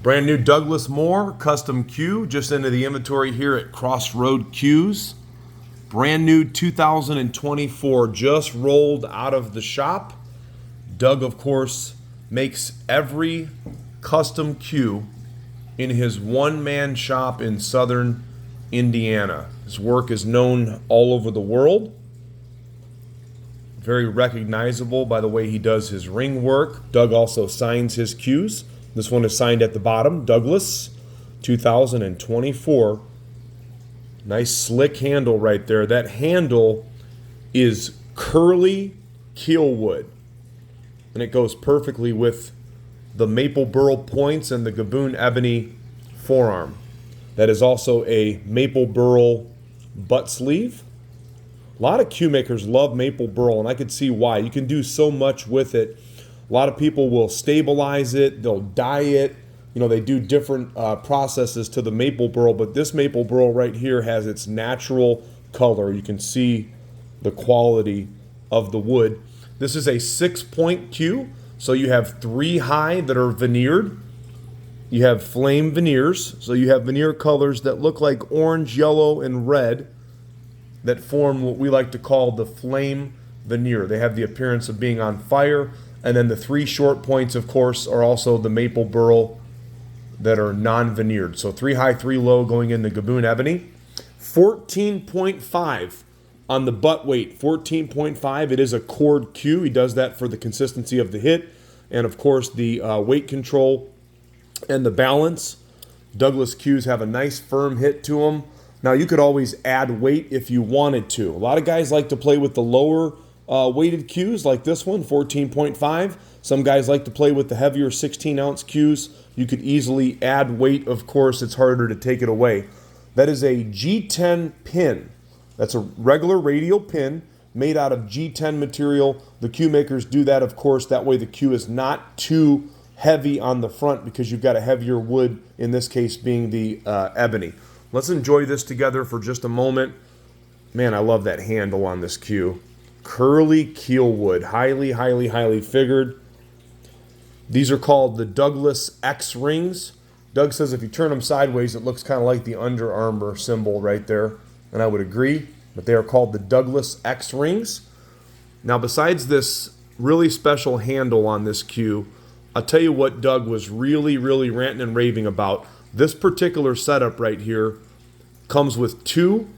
Brand new Douglas Moore custom cue just into the inventory here at Crossroad Cues. Brand new 2024, just rolled out of the shop. Doug, of course, makes every custom cue in his one-man shop in southern Indiana. His work is known all over the world. Very recognizable by the way he does his ring work. Doug also signs his cues. This one is signed at the bottom, Douglas, 2024. Nice slick handle right there. That handle is curly Kielwood, and it goes perfectly with the maple burl points and the Gabon Ebony forearm. That is also a maple burl butt sleeve. A lot of cue makers love maple burl, and I could see why. You can do so much with it. A lot of people will stabilize it, they'll dye it. You know, they do different processes to the maple burl, but this maple burl right here has its natural color. You can see the quality of the wood. This is a 6-point cue, so you have 3 high that are veneered. You have flame veneers, so you have veneer colors that look like orange, yellow, and red that form what we like to call the flame veneer. They have the appearance of being on fire. And then the 3 short points, of course, are also the maple burl that are non-veneered. So 3 high, 3 low going in the Gabon Ebony. 14.5 on the butt weight. 14.5. It is a cord cue. He does that for the consistency of the hit. And, of course, the weight control and the balance. Douglas cues have a nice firm hit to them. Now, you could always add weight if you wanted to. A lot of guys like to play with the lower weighted cues like this one, 14.5. Some guys like to play with the heavier 16-ounce cues. You could easily add weight. Of course, it's harder to take it away. That is a G-10 pin. That's a regular radial pin made out of G-10 material. The cue makers do that, of course. That way the cue is not too heavy on the front because you've got a heavier wood, in this case being the ebony. Let's enjoy this together for just a moment. Man, I love that handle on this cue. Curly Kielwood, highly, highly, highly figured. These are called the Douglas X rings. Doug says if you turn them sideways, it looks kind of like the Under Armour symbol right there, and I would agree, but they are called the Douglas X rings. Now, besides this really special handle on this cue, I'll tell you what Doug was really, really ranting and raving about. This particular setup right here comes with 2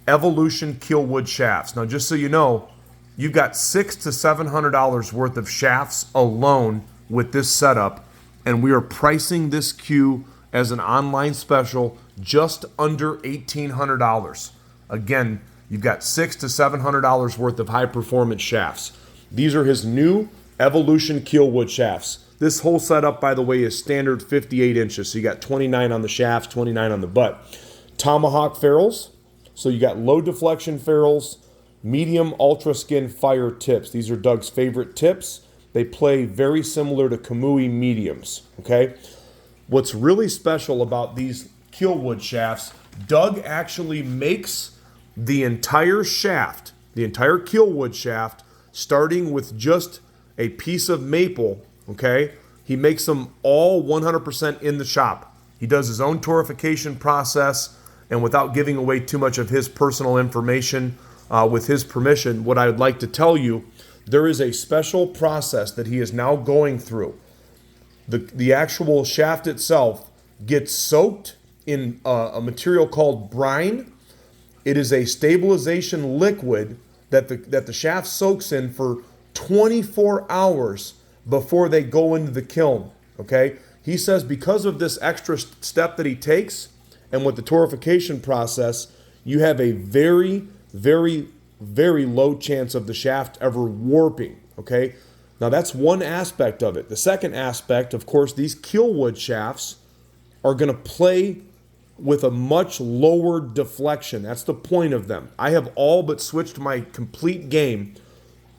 Evolution Kielwood shafts. Now, just so you know, you've got $600 to $700 worth of shafts alone with this setup, and we are pricing this cue as an online special just under $1,800. Again, you've got $600 to $700 worth of high-performance shafts. These are his new Evolution Kielwood shafts. This whole setup, by the way, is standard 58 inches, so you got 29 on the shafts, 29 on the butt. Tomahawk ferrules, so you got low deflection ferrules, medium ultra skin fire tips. These are Doug's favorite tips. They play very similar to Kamui mediums, okay? What's really special about these Kielwood shafts, Doug actually makes the entire shaft, the entire Kielwood shaft, starting with just a piece of maple, okay? He makes them all 100% in the shop. He does his own torrefication process, and without giving away too much of his personal information, with his permission, what I would like to tell you, there is a special process that he is now going through. The actual shaft itself gets soaked in a material called brine. It is a stabilization liquid that the shaft soaks in for 24 hours before they go into the kiln, okay? He says because of this extra step that he takes and with the torrefication process, you have a very, very, very low chance of the shaft ever warping, okay? Now, that's one aspect of it. The second aspect, of course, these Kielwood shafts are going to play with a much lower deflection. That's the point of them. I have all but switched my complete game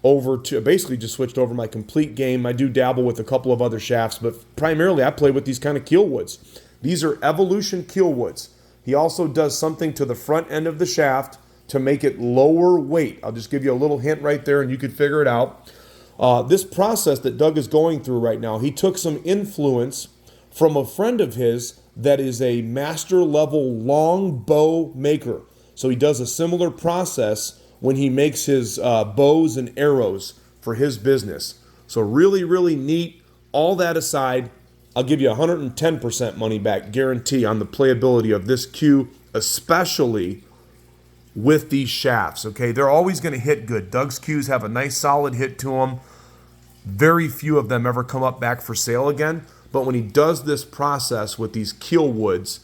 over to, basically just switched over my complete game. I do dabble with a couple of other shafts, but primarily I play with these kind of Kielwoods. These are Evolution Kielwoods. He also does something to the front end of the shaft to make it lower weight. I'll just give you a little hint right there and you could figure it out. This process that Doug is going through right now, he took some influence from a friend of his that is a master level long bow maker. So he does a similar process when he makes his bows and arrows for his business. So really, really neat. All that aside, I'll give you 110% money back guarantee on the playability of this cue, especially with these shafts, okay? They're always going to hit good. Doug's cues have a nice solid hit to them. Very few of them ever come up back for sale again. But when he does this process with these Kielwoods,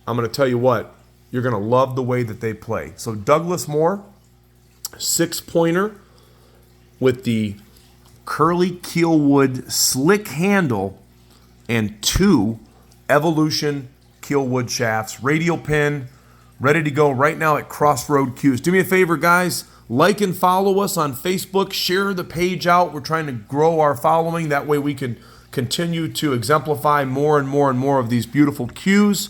I'm going to tell you what, you're going to love the way that they play. So Douglas Moore, 6-pointer with the curly Kielwood slick handle and 2 Evolution Kielwood shafts, radial pin, ready to go right now at Crossroad Cues. Do me a favor, guys. Like and follow us on Facebook. Share the page out. We're trying to grow our following. That way we can continue to exemplify more and more and more of these beautiful cues.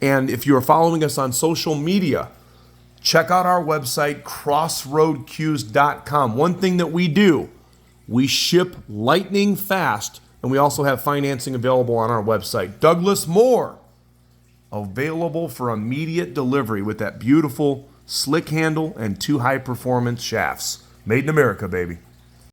And if you are following us on social media, check out our website, crossroadcues.com. One thing that we do, we ship lightning fast, and we also have financing available on our website. Douglas Moore, available for immediate delivery with that beautiful slick handle and 2 high-performance shafts. Made in America, baby.